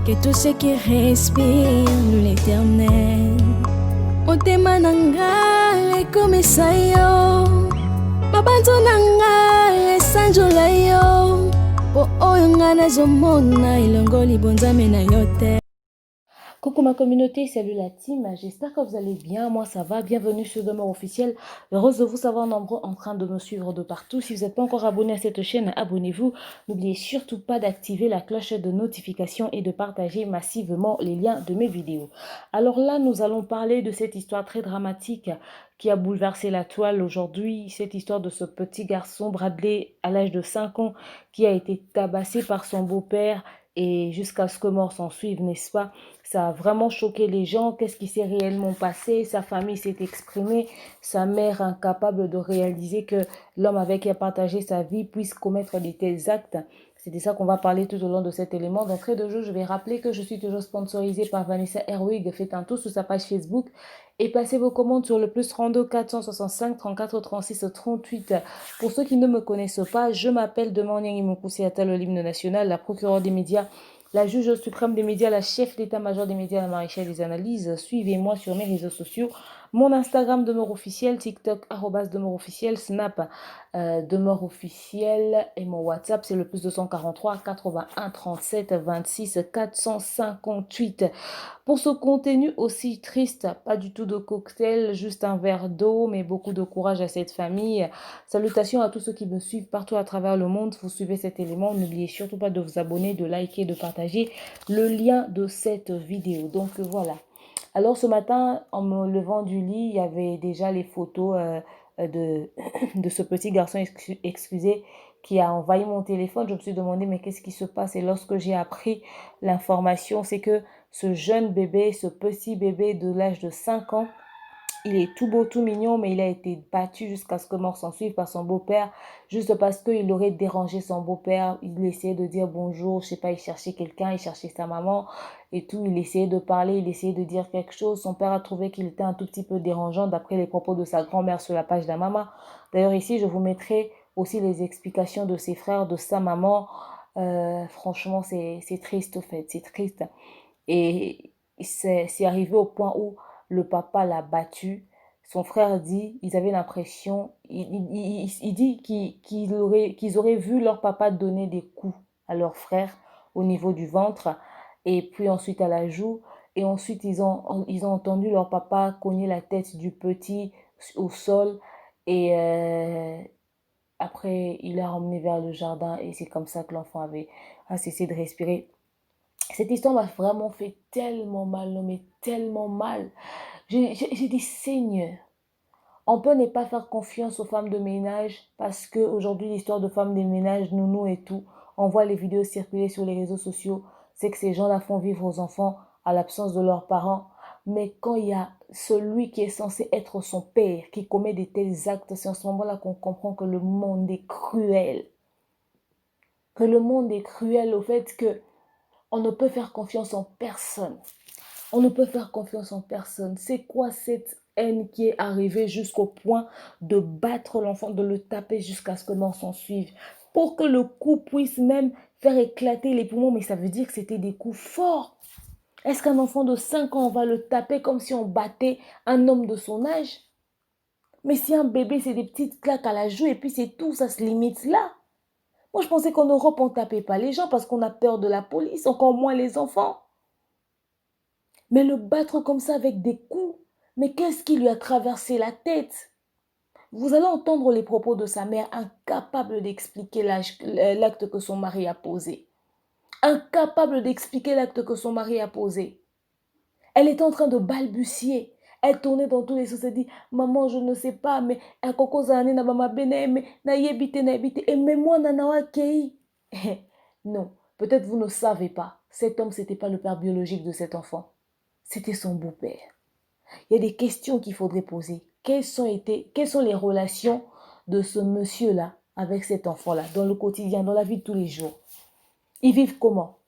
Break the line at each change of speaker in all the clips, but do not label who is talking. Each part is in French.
que tout ce qui respire loue l'éternel. Motema nanga ekomisa yo, mabanzo nanga esanjola yo, po oyo nga nazomona elongo libonzame na yo te.
Coucou ma communauté, salut la team, j'espère que vous allez bien, moi ça va, bienvenue sur Demeure Officielle, heureuse de vous savoir nombreux en train de me suivre de partout. Si vous n'êtes pas encore abonné à cette chaîne, abonnez-vous, n'oubliez surtout pas d'activer la cloche de notification et de partager massivement les liens de mes vidéos. Alors là, nous allons parler de cette histoire très dramatique qui a bouleversé la toile aujourd'hui, cette histoire de ce petit garçon Bradley à l'âge de 5 ans qui a été tabassé par son beau-père et jusqu'à ce que mort s'en suive, n'est-ce pas? Ça a vraiment choqué les gens. Qu'est-ce qui s'est réellement passé? Sa famille s'est exprimée. Sa mère incapable de réaliser que l'homme avec qui a partagé sa vie puisse commettre de tels actes. C'est de ça qu'on va parler tout au long de cet élément. D'entrée de jeu, je vais rappeler que je suis toujours sponsorisée par Vanessa Herwig. Faites un tour sur sa page Facebook et passez vos commandes sur le plus 32 465 34 36 38. Pour ceux qui ne me connaissent pas, je m'appelle Demanding Imokusiata, le l'hymne national, la procureure des médias, la juge suprême des médias, la chef d'état-major des médias, la maréchale des analyses. Suivez-moi sur mes réseaux sociaux. Mon Instagram Demeure Officielle, TikTok @Demeure Officielle, Snap Demeure Officielle et mon WhatsApp c'est le plus 243 81 37 26 458. Pour ce contenu aussi triste, pas du tout de cocktail, juste un verre d'eau, mais beaucoup de courage à cette famille. Salutations à tous ceux qui me suivent partout à travers le monde. Vous suivez cet élément. N'oubliez surtout pas de vous abonner, de liker, de partager le lien de cette vidéo. Donc voilà. Alors ce matin, en me levant du lit, il y avait déjà les photos de, de ce petit garçon, excusez, qui a envahi mon téléphone. Je me suis demandé, mais qu'est-ce qui se passe? Et lorsque j'ai appris l'information, c'est que ce jeune bébé, ce petit bébé de l'âge de 5 ans, il est tout beau, tout mignon, mais il a été battu jusqu'à ce que mort s'en suive par son beau-père, juste parce qu'il aurait dérangé son beau-père. Il essayait de dire bonjour, je sais pas, il cherchait quelqu'un, il cherchait sa maman et tout. Il essayait de parler, il essayait de dire quelque chose. Son père a trouvé qu'il était un tout petit peu dérangeant d'après les propos de sa grand-mère sur la page de la maman. D'ailleurs, ici, je vous mettrai aussi les explications de ses frères, de sa maman. Franchement, c'est triste, au fait, c'est triste. Et c'est arrivé au point où le papa l'a battu. Son frère dit, ils avaient l'impression, il dit qu'ils auraient vu leur papa donner des coups à leur frère au niveau du ventre et puis ensuite à la joue. Et ensuite, ils ont entendu leur papa cogner la tête du petit au sol. Et après, il l'a emmené vers le jardin et c'est comme ça que l'enfant a cessé de respirer. Cette histoire m'a vraiment fait tellement mal, non mais tellement mal. J'ai dit, Seigneur, on peut ne pas faire confiance aux femmes de ménage parce qu'aujourd'hui, l'histoire de femmes de ménage, nounou et tout, on voit les vidéos circuler sur les réseaux sociaux, c'est que ces gens-là font vivre aux enfants à l'absence de leurs parents. Mais quand il y a celui qui est censé être son père qui commet de tels actes, c'est en ce moment-là qu'on comprend que le monde est cruel. Que le monde est cruel au fait que on ne peut faire confiance en personne. On ne peut faire confiance en personne. C'est quoi cette haine qui est arrivée jusqu'au point de battre l'enfant, de le taper jusqu'à ce que mort s'en suive? Pour que le coup puisse même faire éclater les poumons, mais ça veut dire que c'était des coups forts. Est-ce qu'un enfant de 5 ans, on va le taper comme si on battait un homme de son âge? Mais si un bébé, c'est des petites claques à la joue et puis c'est tout, ça se limite là. Moi, je pensais qu'en Europe, on ne tapait pas les gens parce qu'on a peur de la police, encore moins les enfants. Mais le battre comme ça avec des coups, mais qu'est-ce qui lui a traversé la tête? Vous allez entendre les propos de sa mère, incapable d'expliquer l'acte que son mari a posé. Incapable d'expliquer l'acte que son mari a posé. Elle est en train de balbutier. Elle tournait dans tous les sens. Elle dit, maman, je ne sais pas, mais à koko zane na mama bene, mais na yebite, et mais moi nanawa kei. Non, peut-être vous ne savez pas. Cet homme, c'était pas le père biologique de cet enfant. C'était son beau-père. Il y a des questions qu'il faudrait poser. Quelles sont les relations de ce monsieur-là avec cet enfant-là, dans le quotidien, dans la vie de tous les jours? Ils vivent comment?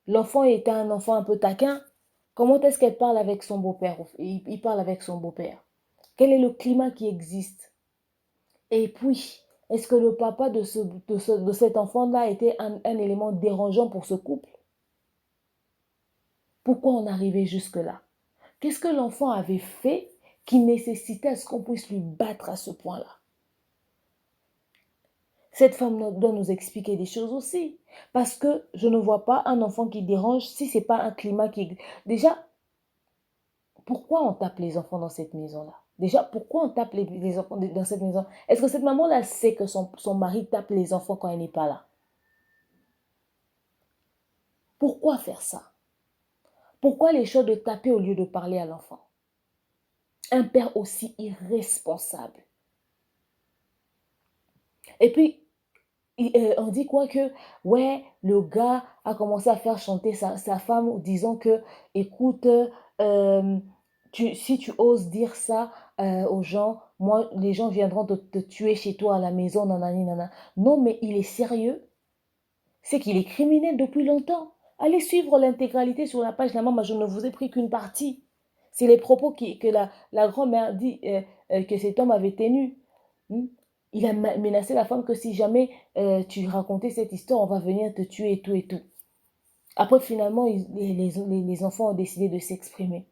L'enfant était un enfant un peu taquin. Comment est-ce qu'elle parle avec son beau-père? Il parle avec son beau-père. Quel est le climat qui existe? Et puis, est-ce que le papa de cet enfant-là était un élément dérangeant pour ce couple? Pourquoi on arrivait jusque-là? Qu'est-ce que l'enfant avait fait qui nécessitait à ce qu'on puisse lui battre à ce point-là? Cette femme doit nous expliquer des choses aussi. Parce que je ne vois pas un enfant qui dérange si ce n'est pas un climat qui... Déjà, pourquoi on tape les enfants dans cette maison-là? Déjà, pourquoi on tape les enfants dans cette maison? Est-ce que cette maman-là sait que son mari tape les enfants quand elle n'est pas là? Pourquoi faire ça? Pourquoi les choix de taper au lieu de parler à l'enfant? Un père aussi irresponsable. Et puis, on dit quoi que, ouais, le gars a commencé à faire chanter sa femme en disant que, écoute, si tu oses dire ça aux gens, moi, les gens viendront te tuer chez toi à la maison, nanani, nanana. Non, mais il est sérieux. C'est qu'il est criminel depuis longtemps. Allez suivre l'intégralité sur la page. La maman, je ne vous ai pris qu'une partie. C'est les propos que la grand-mère dit que cet homme avait tenus. Hmm? Il a menacé la femme que si jamais tu racontais cette histoire, on va venir te tuer et tout et tout. Après, finalement, les enfants ont décidé de s'exprimer.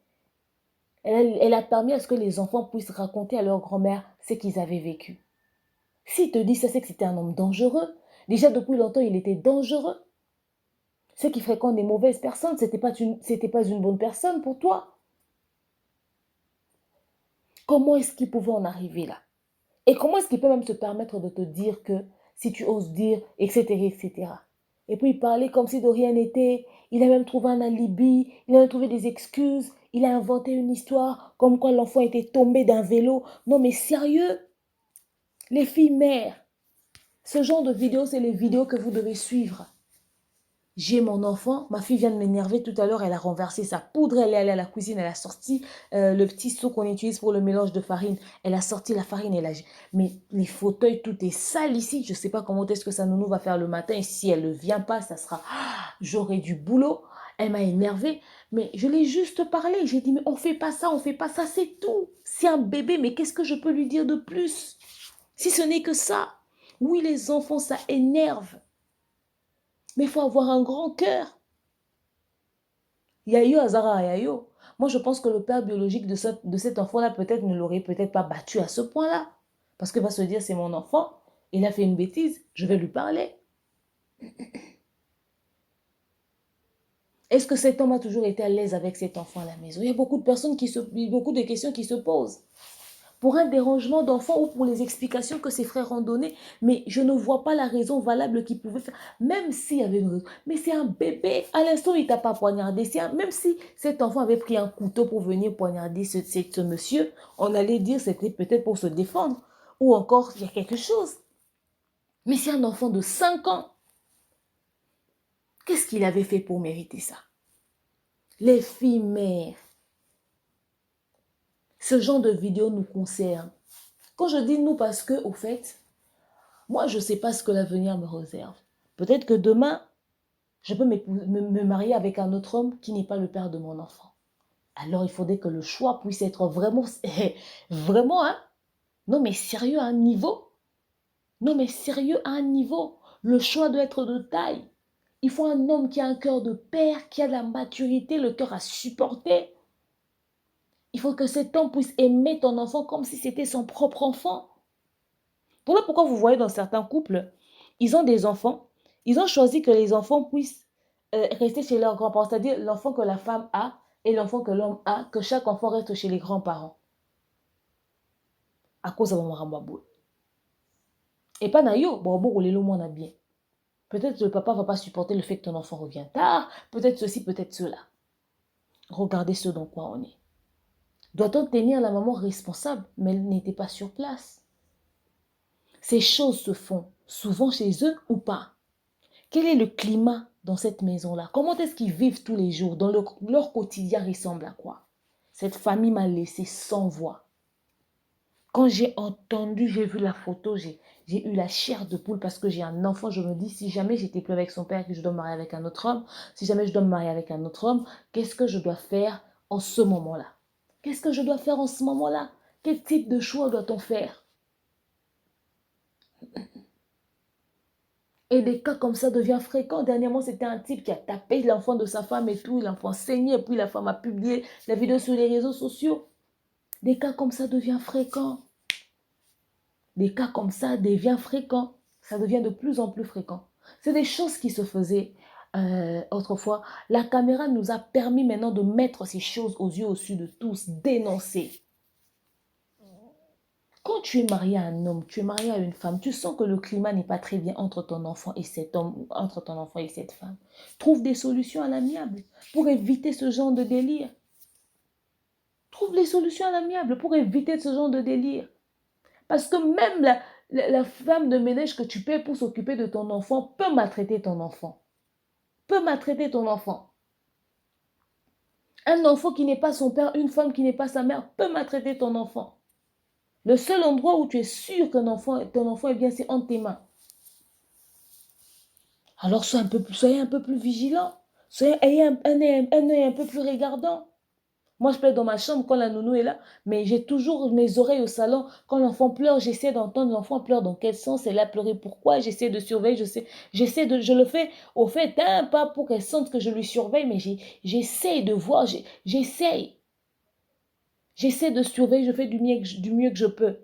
Elle a permis à ce que les enfants puissent raconter à leur grand-mère ce qu'ils avaient vécu. S'il te dit ça, c'est que c'était un homme dangereux. Déjà, depuis longtemps, il était dangereux. Ceux qui fréquentent des mauvaises personnes, c'était pas une bonne personne pour toi. Comment est-ce qu'il pouvait en arriver là? Et comment est-ce qu'il peut même se permettre de te dire que si tu oses dire, etc., etc. Et puis il parlait comme si de rien n'était. Il a même trouvé un alibi, il a même trouvé des excuses, il a inventé une histoire comme quoi l'enfant était tombé d'un vélo. Non mais sérieux, les filles mères, ce genre de vidéos, c'est les vidéos que vous devez suivre. J'ai mon enfant, ma fille vient de m'énerver tout à l'heure, elle a renversé sa poudre, elle est allée à la cuisine, elle a sorti le petit seau qu'on utilise pour le mélange de farine, elle a sorti la farine, mais les fauteuils, tout est sale ici, je ne sais pas comment est-ce que ça nounou va faire le matin, et si elle ne vient pas, ça sera, j'aurai du boulot, elle m'a énervée, mais je l'ai juste parlé, j'ai dit, mais on fait pas ça, c'est tout, c'est un bébé, mais qu'est-ce que je peux lui dire de plus, si ce n'est que ça? Oui, les enfants, ça énerve. Mais il faut avoir un grand cœur. Yayo Azara Yayo. Moi, je pense que le père biologique de cet enfant-là, peut-être, ne l'aurait peut-être pas battu à ce point-là. Parce qu'il va se dire, c'est mon enfant, il a fait une bêtise, je vais lui parler. Est-ce que cet homme a toujours été à l'aise avec cet enfant à la maison? Il y a beaucoup de questions qui se posent. Pour un dérangement d'enfant ou pour les explications que ses frères ont données, mais je ne vois pas la raison valable qu'il pouvait faire, même s'il y avait une raison. Mais c'est un bébé, à l'instant, il ne t'a pas poignardé. Même si cet enfant avait pris un couteau pour venir poignarder ce monsieur, on allait dire que c'était peut-être pour se défendre, ou encore il y a quelque chose. Mais c'est un enfant de 5 ans. Qu'est-ce qu'il avait fait pour mériter ça? Les filles mères. Ce genre de vidéo nous concerne. Quand je dis nous, parce que, au fait, moi, je ne sais pas ce que l'avenir me réserve. Peut-être que demain, je peux me marier avec un autre homme qui n'est pas le père de mon enfant. Alors, il faudrait que le choix puisse être vraiment, vraiment, hein? Non, mais sérieux à un niveau. Non, mais sérieux à un niveau. Le choix doit être de taille. Il faut un homme qui a un cœur de père, qui a de la maturité, le cœur à supporter. Il faut que cet homme puisse aimer ton enfant comme si c'était son propre enfant. Voilà pourquoi vous voyez dans certains couples, ils ont des enfants, ils ont choisi que les enfants puissent rester chez leurs grands-parents, c'est-à-dire l'enfant que la femme a et l'enfant que l'homme a, que chaque enfant reste chez les grands-parents. À cause de mon ramabou. Et pas naïo, bon, on a bien. Peut-être que le papa ne va pas supporter le fait que ton enfant revient tard, peut-être ceci, peut-être cela. Regardez ce dans quoi on est. Doit-on tenir la maman responsable, mais elle n'était pas sur place? Ces choses se font souvent chez eux ou pas? Quel est le climat dans cette maison-là? Comment est-ce qu'ils vivent tous les jours? Leur quotidien ressemble à quoi? Cette famille m'a laissé sans voix. Quand j'ai entendu, j'ai vu la photo, j'ai eu la chair de poule parce que j'ai un enfant. Je me dis, si jamais j'étais plus avec son père et que je dois me marier avec un autre homme, si jamais je dois me marier avec un autre homme, qu'est-ce que je dois faire en ce moment-là? Qu'est-ce que je dois faire en ce moment-là? Quel type de choix doit-on faire? Et des cas comme ça deviennent fréquents. Dernièrement, c'était un type qui a tapé l'enfant de sa femme et tout. L'enfant saignait, puis la femme a publié la vidéo sur les réseaux sociaux. Des cas comme ça deviennent fréquents. Des cas comme ça deviennent fréquents. Ça devient de plus en plus fréquent. C'est des choses qui se faisaient autrefois. La caméra nous a permis maintenant de mettre ces choses aux yeux au-dessus de tous, dénoncer. Quand tu es marié à un homme, tu es marié à une femme, tu sens que le climat n'est pas très bien entre ton enfant et cet homme, entre ton enfant et cette femme. Trouve des solutions à l'amiable pour éviter ce genre de délire. Trouve des solutions à l'amiable pour éviter ce genre de délire. Parce que même la femme de ménage que tu paies pour s'occuper de ton enfant peut maltraiter ton enfant. Peut maltraiter ton enfant. Un enfant qui n'est pas son père, une femme qui n'est pas sa mère peut maltraiter ton enfant. Le seul endroit où tu es sûr que ton enfant est bien, c'est entre tes mains. Alors soyez un peu plus vigilant. Ayez un œil un peu plus regardant. Moi, je peux être dans ma chambre quand la nounou est là, mais j'ai toujours mes oreilles au salon. Quand l'enfant pleure, j'essaie d'entendre l'enfant pleure dans quel sens elle a pleuré, pourquoi. J'essaie de surveiller, je le fais au fait, pas pour qu'elle sente que je lui surveille, mais j'essaie de voir, j'essaie. J'essaie de surveiller, je fais du mieux que je peux.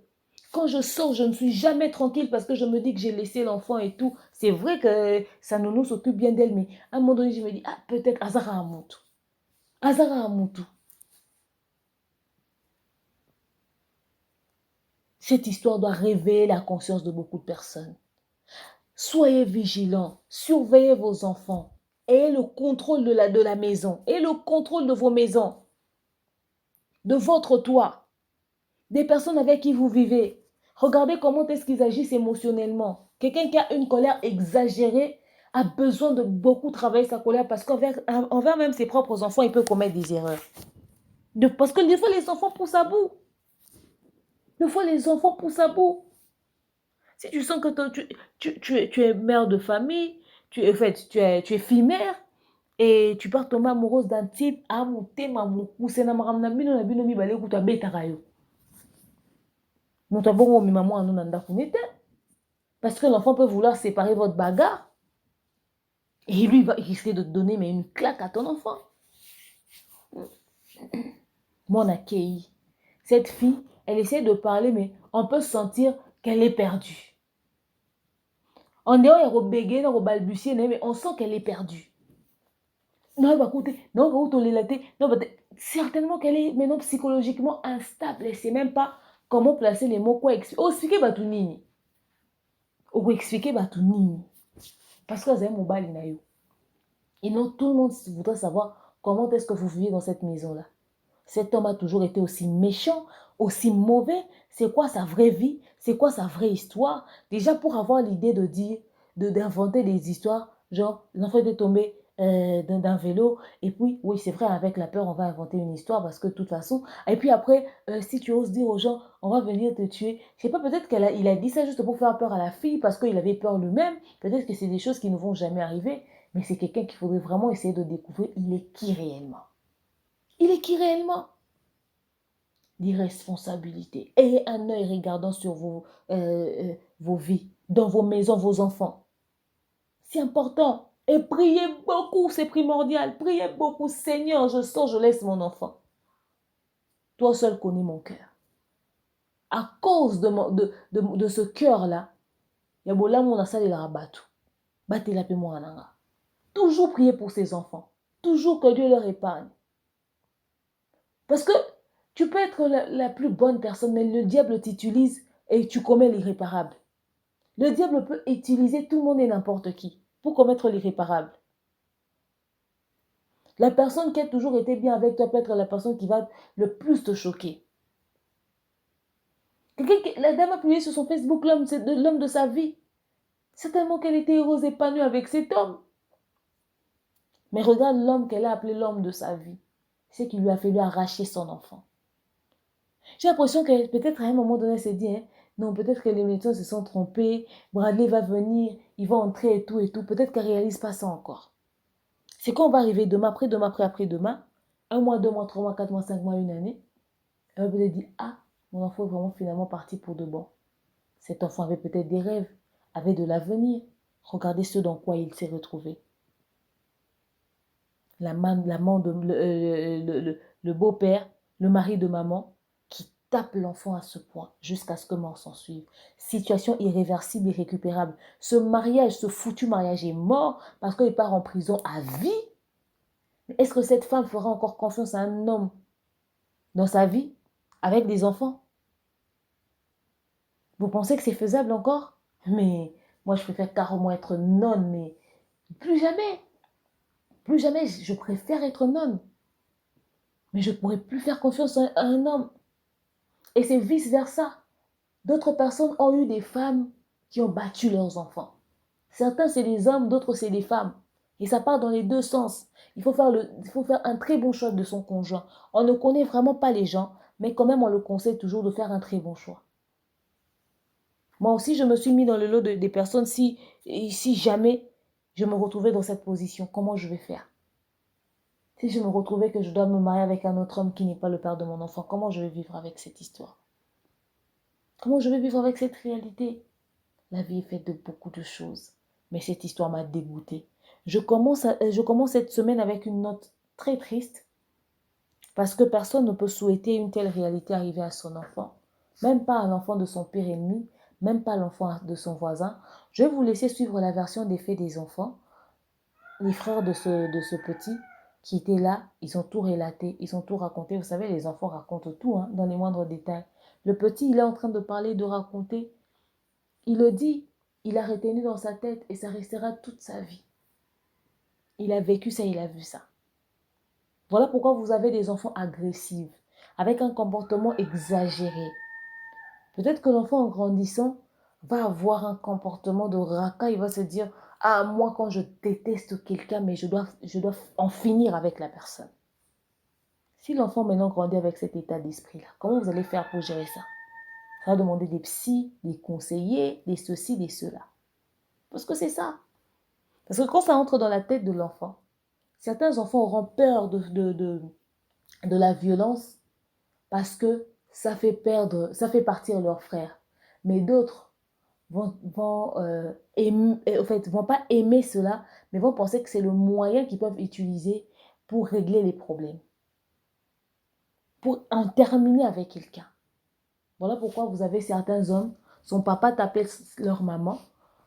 Quand je sors, je ne suis jamais tranquille parce que je me dis que j'ai laissé l'enfant et tout. C'est vrai que sa nounou s'occupe bien d'elle, mais à un moment donné, je me dis, ah, peut-être Azara Amontou. Azara Amontou. Cette histoire doit réveiller la conscience de beaucoup de personnes. Soyez vigilants, surveillez vos enfants. Ayez le contrôle de la maison. Ayez le contrôle de vos maisons, de votre toit, des personnes avec qui vous vivez. Regardez comment est-ce qu'ils agissent émotionnellement. Quelqu'un qui a une colère exagérée a besoin de beaucoup travailler sa colère parce qu'envers même ses propres enfants, il peut commettre des erreurs. Parce que des fois, les enfants poussent à bout. Des fois, les enfants poussent à bout. Si tu sens que tu es mère de famille, tu es fille-mère, et tu pars tomber amoureuse d'un type, parce que l'enfant peut vouloir séparer votre bagarre, et lui, il risque de te donner mais une claque à ton enfant. Mon accueil. Cette fille, elle essaie de parler, mais on peut sentir qu'elle est perdue. En dehors, elle rebégaye, elle balbutie, mais on sent qu'elle est perdue. Non, bah écoutez, non, bah écoutez, non, bah, certainement qu'elle est maintenant psychologiquement instable. Elle ne sait même pas comment placer les mots, quoi expliquer. Oh, expliquer, bah tout nini. Oh, expliquer, bah tout nini. Parce que vous avez mon bal, et non, tout le monde voudrait savoir comment est-ce que vous vivez dans cette maison-là. Cet homme a toujours été aussi méchant, aussi mauvais. C'est quoi sa vraie vie? C'est quoi sa vraie histoire? Déjà, pour avoir l'idée de dire, d'inventer des histoires, genre, l'enfant était tombé d'un vélo, et puis, oui, c'est vrai, avec la peur, on va inventer une histoire, parce que de toute façon, et puis après, si tu oses dire aux gens, on va venir te tuer, je sais pas, peut-être il a dit ça juste pour faire peur à la fille, parce qu'il avait peur lui-même, peut-être que c'est des choses qui ne vont jamais arriver, mais c'est quelqu'un qu'il faudrait vraiment essayer de découvrir, il est qui réellement? Il est qui réellement? L'irresponsabilité. Ayez un œil regardant sur vos vies, dans vos maisons, vos enfants. C'est important. Et priez beaucoup, c'est primordial. Priez beaucoup. Seigneur, je sors, je laisse mon enfant. Toi seul connais mon cœur. À cause de ce cœur-là, il y a mon asal et la rabatou. Battez la paix, moi, ananga. Toujours prier pour ses enfants. Toujours que Dieu leur épargne. Parce que tu peux être la plus bonne personne, mais le diable t'utilise et tu commets l'irréparable. Le diable peut utiliser tout le monde et n'importe qui pour commettre l'irréparable. La personne qui a toujours été bien avec toi peut être la personne qui va le plus te choquer. La dame a publié sur son Facebook l'homme de sa vie. Certainement qu'elle était heureuse, épanouie avec cet homme. Mais regarde l'homme qu'elle a appelé l'homme de sa vie. C'est qui lui a fait lui arracher son enfant. J'ai l'impression qu'elle, peut-être à un moment donné, elle s'est dit, hein, non, peut-être que les médecins se sont trompés, Bradley va venir, il va entrer et tout et tout. Peut-être qu'elle ne réalise pas ça encore. C'est quand on va arriver demain, après-demain, après-demain, 1 mois, 2 mois, 3 mois, 4 mois, 5 mois, une année, elle va peut-être dire, ah, mon enfant est vraiment finalement parti pour de bon. Cet enfant avait peut-être des rêves, avait de l'avenir. Regardez ce dans quoi il s'est retrouvé. L'amant le beau-père, le mari de maman, qui tape l'enfant à ce point, jusqu'à ce que mort s'en suive. Situation irréversible, irrécupérable. Ce mariage, ce foutu mariage est mort parce qu'il part en prison à vie. Est-ce que cette femme fera encore confiance à un homme dans sa vie, avec des enfants? Vous pensez que c'est faisable encore? Mais moi, je préfère carrément être nonne, mais plus jamais. Plus jamais, je préfère être nonne. Mais je ne pourrais plus faire confiance à un homme. Et c'est vice-versa. D'autres personnes ont eu des femmes qui ont battu leurs enfants. Certains, c'est des hommes, d'autres, c'est des femmes. Et ça part dans les deux sens. Il faut faire un très bon choix de son conjoint. On ne connaît vraiment pas les gens, mais quand même, on le conseille toujours de faire un très bon choix. Moi aussi, je me suis mis dans le lot des personnes, si jamais je me retrouvais dans cette position, comment je vais faire? Si je me retrouvais que je dois me marier avec un autre homme qui n'est pas le père de mon enfant, comment je vais vivre avec cette histoire? Comment je vais vivre avec cette réalité? La vie est faite de beaucoup de choses, mais cette histoire m'a dégoûtée. Je commence cette semaine avec une note très triste, parce que personne ne peut souhaiter une telle réalité arriver à son enfant, même pas à l'enfant de son pire ennemi, même pas à l'enfant de son voisin. Je vais vous laisser suivre la version des faits des enfants. Les frères de ce petit qui étaient là, ils ont tout relaté, ils ont tout raconté. Vous savez, les enfants racontent tout, hein, dans les moindres détails. Le petit, il est en train de parler, de raconter. Il le dit, il a retenu dans sa tête et ça restera toute sa vie. Il a vécu ça, il a vu ça. Voilà pourquoi vous avez des enfants agressifs, avec un comportement exagéré. Peut-être que l'enfant, en grandissant, va avoir un comportement de racaille. Il va se dire, ah, moi, quand je déteste quelqu'un, mais je dois en finir avec la personne. Si l'enfant maintenant grandit avec cet état d'esprit-là, comment vous allez faire pour gérer ça? Ça va demander des psys, des conseillers, des ceci, des cela. Parce que c'est ça. Parce que quand ça entre dans la tête de l'enfant, certains enfants auront peur de la violence parce que ça fait partir leurs frères. Mais d'autres vont pas aimer cela, mais vont penser que c'est le moyen qu'ils peuvent utiliser pour régler les problèmes, pour en terminer avec quelqu'un. Voilà pourquoi vous avez certains hommes, son papa tapait leur maman.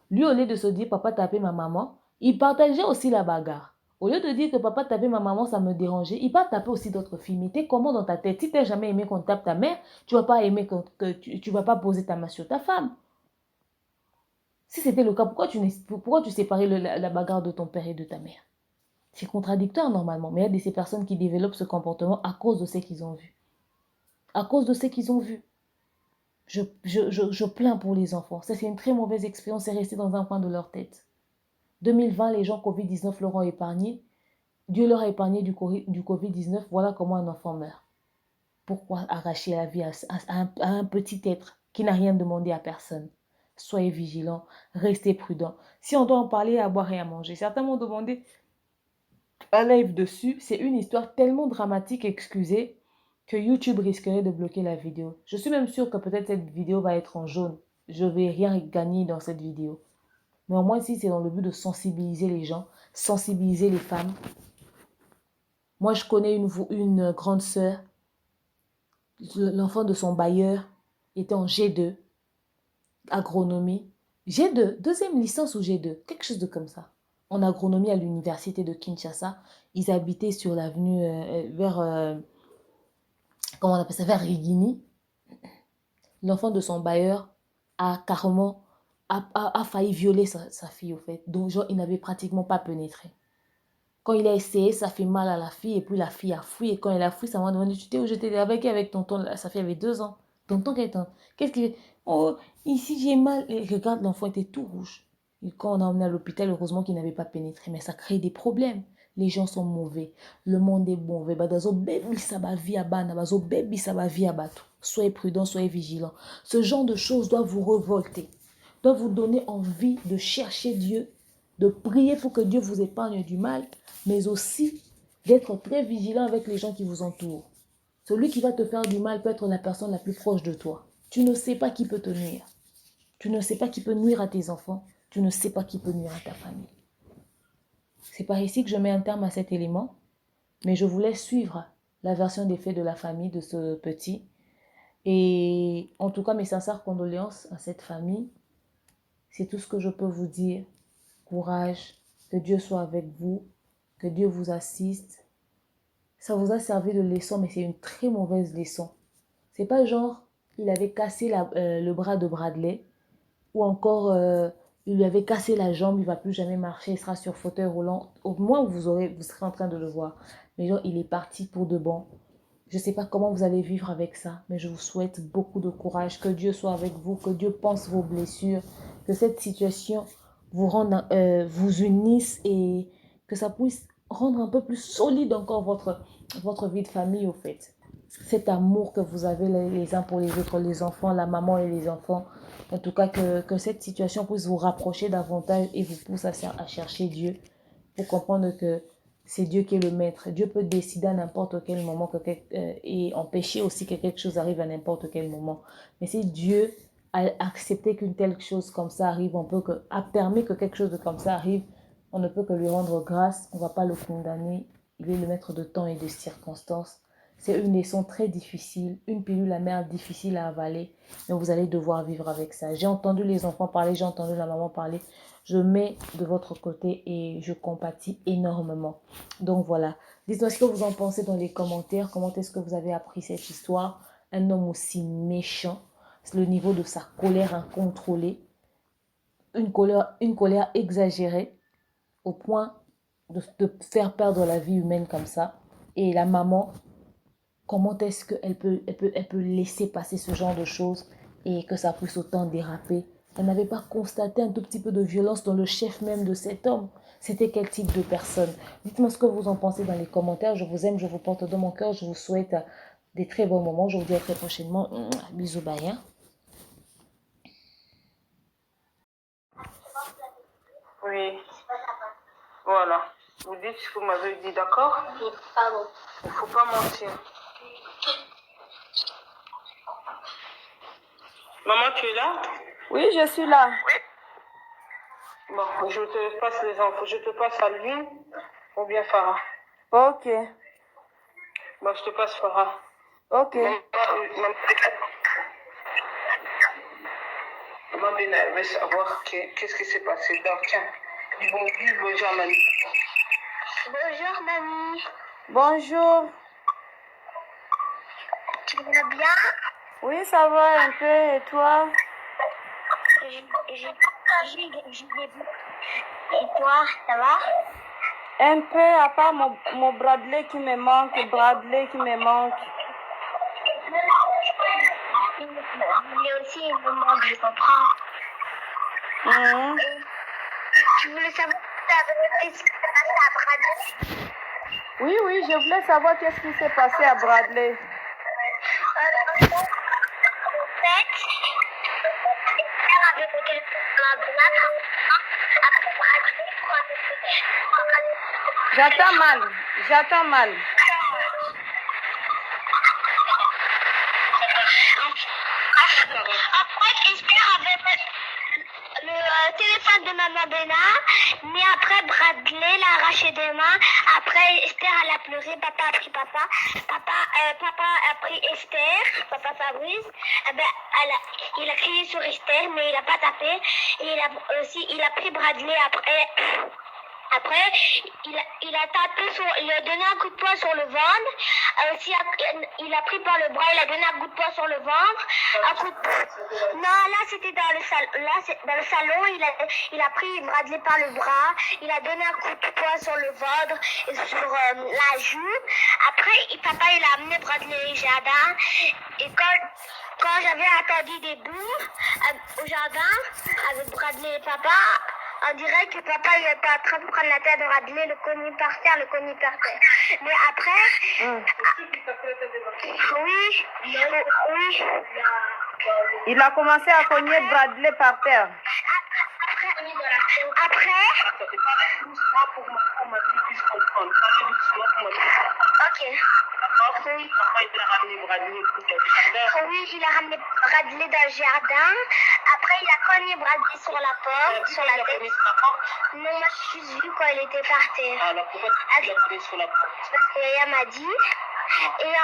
Lui, au lieu de se dire papa tapait ma maman, il partageait aussi la bagarre. Au lieu de dire que papa tapait ma maman, ça me dérangeait, il va taper aussi d'autres filles. Mais t'es comment dans ta tête? Si t'as jamais aimé qu'on tape ta mère, tu vas pas aimer que tu vas pas poser ta main sur ta femme. Si c'était le cas, pourquoi tu séparais la bagarre de ton père et de ta mère? C'est contradictoire normalement, mais il y a de ces personnes qui développent ce comportement à cause de ce qu'ils ont vu. À cause de ce qu'ils ont vu. Je plains pour les enfants. Ça, c'est une très mauvaise expérience. C'est resté dans un coin de leur tête. 2020, les gens Covid-19 leur ont épargné. Dieu leur a épargné du Covid-19. Voilà comment un enfant meurt. Pourquoi arracher la vie à un petit être qui n'a rien demandé à personne? Soyez vigilants, restez prudents. Si on doit en parler, à boire et à manger. Certains m'ont demandé un live dessus. C'est une histoire tellement dramatique, excusez, que YouTube risquerait de bloquer la vidéo. Je suis même sûre que peut-être cette vidéo va être en jaune. Je ne vais rien gagner dans cette vidéo. Mais au moins, si c'est dans le but de sensibiliser les gens, sensibiliser les femmes. Moi, je connais une grande sœur. L'enfant de son bailleur était en G2, agronomie. G2, deuxième licence ou G2, quelque chose de comme ça. En agronomie à l'université de Kinshasa. Ils habitaient sur l'avenue vers... comment on appelle ça, vers Rigini. L'enfant de son bailleur a carrément failli violer sa fille, au fait. Donc, genre, il n'avait pratiquement pas pénétré. Quand il a essayé, ça fait mal à la fille, et puis la fille a fui. Et quand elle a fui, ça m'a demandé, tu t'es où? J'étais avec tonton. Sa fille avait 2 ans. Tonton, qu'est-ce qu'il fait? Oh, ici j'ai mal. Et regarde, l'enfant était tout rouge. Et quand on a emmené à l'hôpital, heureusement qu'il n'avait pas pénétré. Mais ça crée des problèmes. Les gens sont mauvais. Le monde est mauvais. Soyez prudents, soyez vigilants. Ce genre de choses doit vous révolter. Doit vous donner envie de chercher Dieu, de prier pour que Dieu vous épargne du mal, mais aussi d'être très vigilant avec les gens qui vous entourent. Celui qui va te faire du mal peut être la personne la plus proche de toi. Tu ne sais pas qui peut te nuire. Tu ne sais pas qui peut nuire à tes enfants. tu ne sais pas qui peut nuire à ta famille. C'est par ici que je mets un terme à cet élément, mais je vous laisse suivre la version des faits de la famille de ce petit. Et en tout cas, mes sincères condoléances à cette famille. C'est tout ce que je peux vous dire. Courage, que Dieu soit avec vous, que Dieu vous assiste. Ça vous a servi de leçon, mais c'est une très mauvaise leçon. C'est pas genre, il avait cassé le bras de Bradley, ou encore il lui avait cassé la jambe, il va plus jamais marcher, il sera sur fauteuil roulant. Au moins, vous serez en train de le voir. Mais genre, il est parti pour de bon. Je ne sais pas comment vous allez vivre avec ça, mais je vous souhaite beaucoup de courage, que Dieu soit avec vous, que Dieu pense vos blessures, que cette situation vous rende, vous unisse et que ça puisse rendre un peu plus solide encore votre vie de famille au fait. Cet amour que vous avez les uns pour les autres, les enfants, la maman et les enfants. En tout cas, que cette situation puisse vous rapprocher davantage et vous pousse à chercher Dieu pour comprendre que c'est Dieu qui est le maître. Dieu peut décider à n'importe quel moment et empêcher aussi que quelque chose arrive à n'importe quel moment. Mais si Dieu a accepté qu'une telle chose comme ça arrive, a permis que quelque chose comme ça arrive, on ne peut que lui rendre grâce. On ne va pas le condamner. Il est le maître de temps et de circonstances. C'est une leçon très difficile, une pilule amère difficile à avaler, mais vous allez devoir vivre avec ça. J'ai entendu les enfants parler, j'ai entendu la maman parler. Je mets de votre côté et je compatis énormément. Donc voilà, dites-moi ce que vous en pensez dans les commentaires. Comment est-ce que vous avez appris cette histoire? Un homme aussi méchant, c'est le niveau de sa colère incontrôlée, une colère exagérée au point de faire perdre la vie humaine comme ça. Et la maman, comment est-ce qu'elle peut laisser passer ce genre de choses et que ça puisse autant déraper? Elle n'avait pas constaté un tout petit peu de violence dans le chef même de cet homme. C'était quel type de personne? Dites-moi ce que vous en pensez dans les commentaires. Je vous aime, je vous porte dans mon cœur. Je vous souhaite des très bons moments. Je vous dis à très prochainement. Bisous, bye. Hein?
Oui, voilà. Vous dites ce que vous m'avez dit, d'accord?
Pardon.
Il ne faut pas mentir. Maman, tu es là?
Oui, je suis là.
Bon, je te passe les infos. Je te passe Alvin ou bien Farah.
Ok.
Bon, je te passe Farah.
Ok.
Maman elle veut savoir qu'est-ce qui s'est passé. Donc, tiens, bonjour, mamie.
Bonjour, mamie. Bonjour. Tu vas bien? Oui, ça va un peu. Et toi? Et toi, ça va? Un peu, à part mon Bradley qui me manque, Bradley qui me manque. Lui aussi, il me manque, je comprends. Tu voulais savoir qu'est-ce qui s'est passé à Bradley? Oui, oui, je voulais savoir qu'est-ce qui s'est passé à Bradley. J'attends mal, j'attends mal. Après, Esther avait le téléphone de maman Bena, mais après Bradley l'a arraché des mains. Après Esther elle a pleuré, papa a pris papa a pris Esther, papa Fabrice. Il a crié sur Esther, mais il a pas tapé. Et il a pris Bradley après. Après, il a tapé il a donné un coup de poing sur le ventre. Il a pris par le bras, il a donné un coup de poing sur le ventre. Non, là c'était dans le salon. Dans le salon, il a pris Bradley par le bras. Il a donné un coup de poing sur le ventre et sur la joue. Après, papa il a amené Bradley au jardin. Et quand j'avais attendu debout au jardin avec Bradley et papa, on dirait que papa il était en train de prendre la tête de Bradley, le cogner par terre. Mais après, oui. Il a commencé à cogner Bradley par terre. Après, Ok. Oui.
Papa, il a ramené Bradley pour le jardin.
Oui, il a ramené Bradley dans le jardin. Après, il a cogné Bradley sur la porte, sur la tête. Non, moi, je suis vue quand il était par terre.
Alors, pourquoi tu l'as collé sur la porte?
Parce que Yaya m'a dit. Et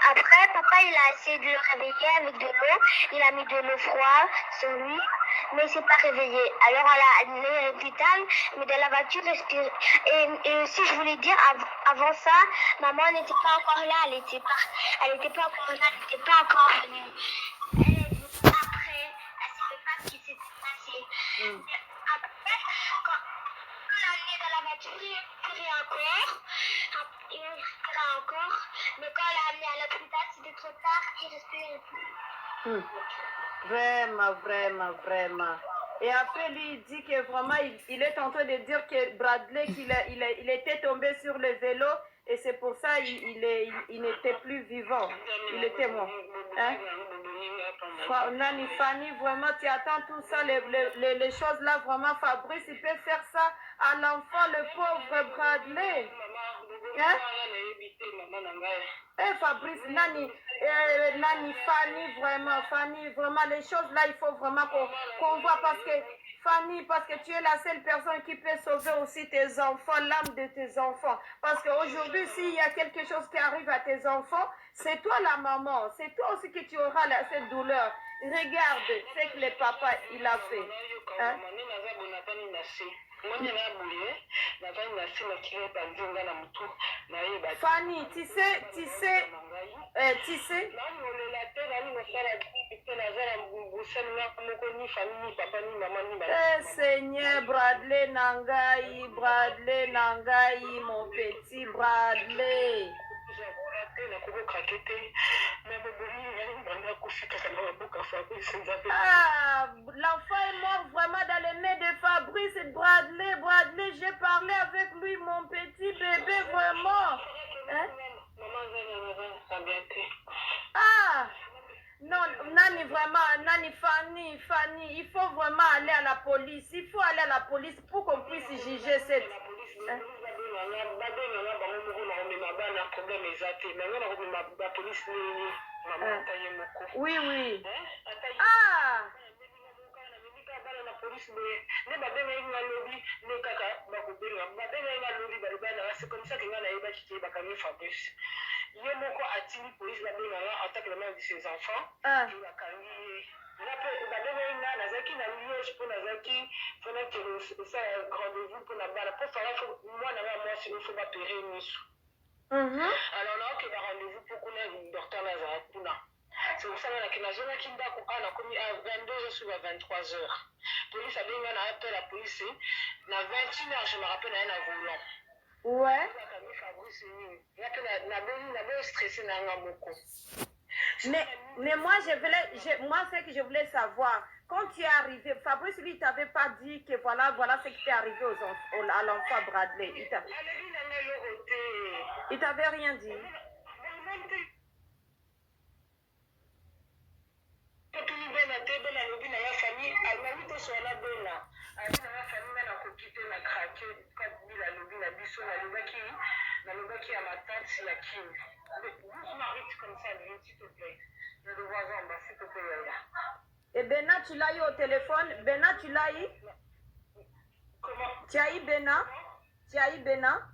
après, papa, il a essayé de le réveiller avec de l'eau. Il a mis de l'eau froide sur lui, mais il s'est pas réveillé. Alors, elle a amené à l'hôpital, mais dans la voiture, respire. Et aussi, je voulais dire, avant ça, maman n'était pas encore là. Elle était pas encore là, elle n'était pas encore venue. Elle est venue après, elle ne savait pas ce qui s'était passé. Mais après, quand elle a amené dans la voiture, il respirait encore. Il respirait encore, mais quand elle l'a amené à l'hôpital, c'était trop tard, il respirait plus.
Vraiment, vraiment, vraiment. Et après, lui, il dit que vraiment, il est en train de dire que Bradley, il était tombé sur le vélo et c'est pour ça il n'était plus vivant. Il était mort. Hein? Nani, Fanny, vraiment, tu attends tout ça, les choses là, vraiment, Fabrice, il peut faire ça à l'enfant, le pauvre Bradley. Hein? Fabrice, Nani, Fanny, vraiment, les choses là, il faut vraiment qu'on voit parce que, Fanny, parce que tu es la seule personne qui peut sauver aussi tes enfants, l'âme de tes enfants. Parce qu'aujourd'hui, s'il y a quelque chose qui arrive à tes enfants, c'est toi la maman, c'est toi aussi que tu auras cette douleur. Regarde ce que le papa, il a fait. Hein? Fanny, tu sais, Seigneur, Bradley Nangaï, mon petit Bradley. Ah, l'enfant est mort vraiment dans les mains de Fabrice et Bradley, j'ai parlé avec lui, mon petit bébé, vraiment. Hein? Ah, non, Nani, vraiment, Nani, Fanny, il faut vraiment aller à la police. Il faut aller à la police pour qu'on puisse juger cette... Hein? Oui, oui. Ah!
C'est comme ça que Fabrice. Il y a beaucoup de police en tant que la mère de ses enfants. Alors là, il y a rendez-vous pour qu'on ait un docteur Nazareth. C'est pour ça que la zone qui a commis à 22h sur 23h. Police a dit qu'on appelle la police. À 21h, je me rappelle, il y a un volant.
Ouais. Mais moi, moi, c'est que je voulais savoir. Quand tu es arrivé, Fabrice, lui, t'avait pas dit que voilà ce qui t'est arrivé à l'enfant Bradley. Il t'avait rien dit. Et Bena, tu l'as eu au téléphone? Bena, tu l'as eu?
Comment?
Tu as eu Bena? Tu as eu Bena?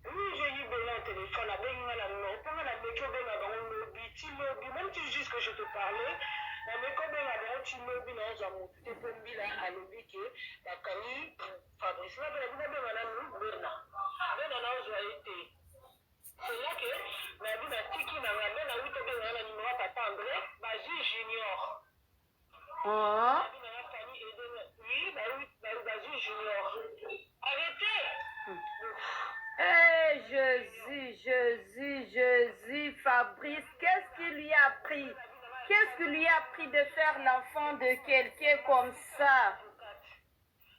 Oui, j'ai eu Bena au téléphone. Même tu dis que je te parlais. Mais comme tu me dis, tu peux me dire à l'objet que la Camille, Fabrice, c'est là que la vie n'a tiki n'a pas la route de la numéro papa André, Baji Junior. Oui, Baji Junior. Arrêtez!
Jésus, Fabrice, qu'est-ce qu'il lui a pris? Qu'est-ce qui lui a pris de faire l'enfant de quelqu'un comme ça?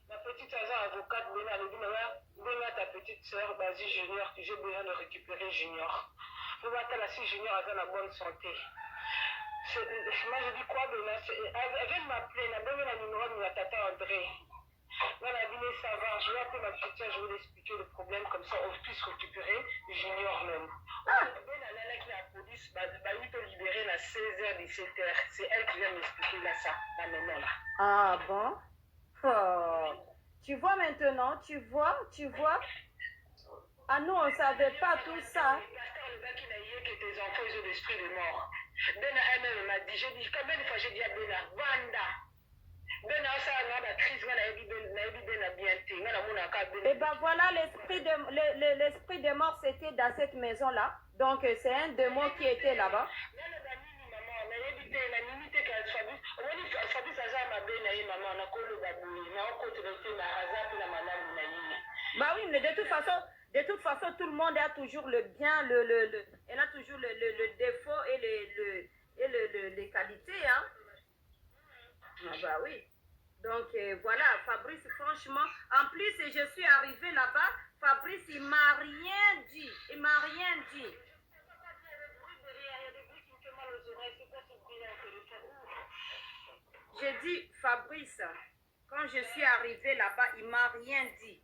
La petite avocate, Bena, ta petite soeur, Bazi Junior, j'ai besoin de récupérer Junior. Pour voir la fille Junior avec la bonne santé. Moi, je dis quoi, Bena? Elle vient de m'appeler, elle a donné le numéro de la tata André. Moi, elle a dit, ça va, je je vais appeler ma future, je vais lui expliquer le problème, comme ça on puisse récupérer Junior même. Ben Alala qui la police, il peut libérer à 16h, 17h. C'est elle qui vient m'expliquer là ça, la maman là.
Ah bon? Oh. Tu vois maintenant, tu vois? Ah nous, on ne savait pas tout ça.
Le pasteur, le gars qui n'a eu que tes enfants, ils ont l'esprit de mort. Bena elle-même m'a dit, j'ai dit, combien de fois j'ai dit à Bena, Vanda. Bena, ça, on a la crise, on a dit Bena bien té, on a mon accord.
Et ben voilà, l'esprit de mort, c'était dans cette maison-là. Donc, c'est un démon qui était là-bas. Bah oui, mais de toute façon, tout le monde a toujours le bien, elle a toujours le défaut et les qualités, hein. Ah bah oui. Donc voilà, Fabrice, franchement, en plus, je suis arrivée là-bas, Fabrice, il m'a rien dit. J'ai dit, Fabrice, quand je suis arrivée là-bas, il m'a rien dit.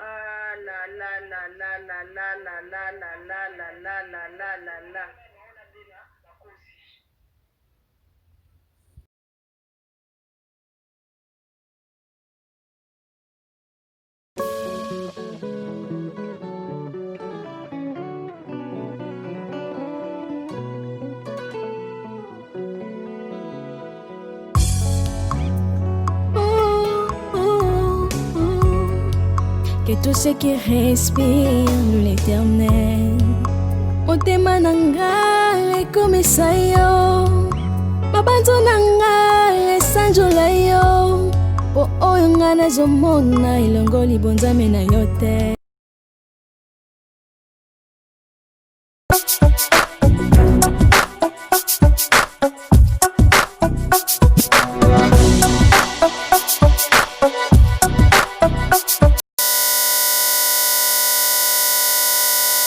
Ah là là là là là là là là là là là là là là là là.
Que tous ceux qui respirent l'Éternel, motema nanga ekomisa yo, mabanzo nanga esanjola yo, po oyo nga nazomona elongo libonzame na yo te.